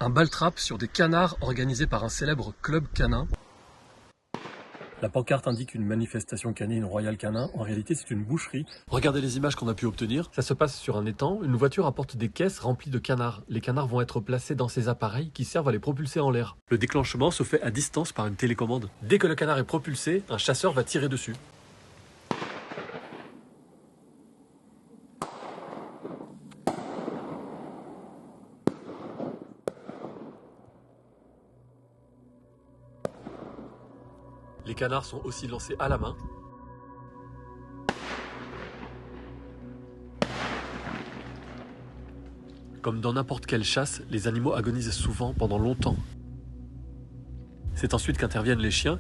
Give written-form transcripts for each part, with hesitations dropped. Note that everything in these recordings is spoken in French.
Un bal trap sur des canards organisé par un célèbre club canin. La pancarte indique une manifestation canine Royal Canin. En réalité, c'est une boucherie. Regardez les images qu'on a pu obtenir. Ça se passe sur un étang. Une voiture apporte des caisses remplies de canards. Les canards vont être placés dans ces appareils qui servent à les propulser en l'air. Le déclenchement se fait à distance par une télécommande. Dès que le canard est propulsé, un chasseur va tirer dessus. Les canards sont aussi lancés à la main. Comme dans n'importe quelle chasse, les animaux agonisent souvent pendant longtemps. C'est ensuite qu'interviennent les chiens.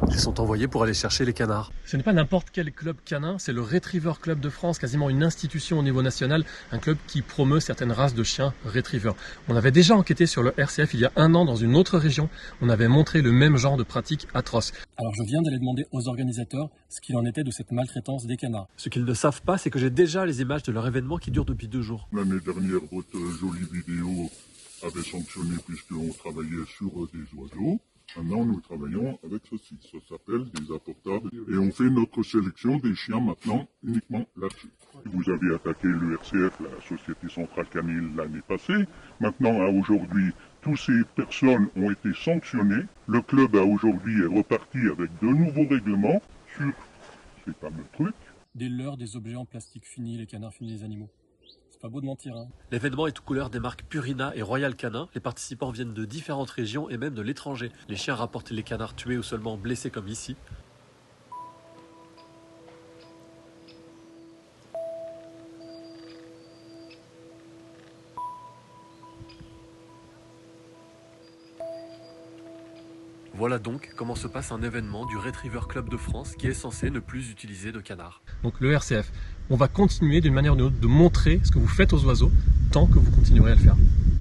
Ils sont envoyés pour aller chercher les canards. Ce n'est pas n'importe quel club canin, c'est le Retriever Club de France, quasiment une institution au niveau national, un club qui promeut certaines races de chiens Retriever. On avait déjà enquêté sur le RCF il y a 1 an dans une autre région. On avait montré le même genre de pratiques atroces. Alors je viens d'aller demander aux organisateurs ce qu'il en était de cette maltraitance des canards. Ce qu'ils ne savent pas, c'est que j'ai déjà les images de leur événement qui dure depuis 2 jours. L'année dernière, votre jolie vidéo avait sanctionné puisqu'on travaillait sur des oiseaux. Maintenant, nous travaillons avec ceci. Ça s'appelle des apportables. Et on fait notre sélection des chiens maintenant uniquement là-dessus. Vous avez attaqué l'URCF, la Société Centrale Canine, l'année passée. Maintenant, à aujourd'hui, toutes ces personnes ont été sanctionnées. Le club, à aujourd'hui, est reparti avec de nouveaux règlements sur ces fameux trucs. Des leurres, des objets en plastique finis, les canards finis, les animaux. C'est pas beau de mentir, hein. L'événement est tout couleur des marques Purina et Royal Canin. Les participants viennent de différentes régions et même de l'étranger. Les chiens rapportent les canards tués ou seulement blessés comme ici. Voilà donc comment se passe un événement du Retriever Club de France qui est censé ne plus utiliser de canards. Donc le RCF, on va continuer d'une manière ou d'une autre de montrer ce que vous faites aux oiseaux tant que vous continuerez à le faire.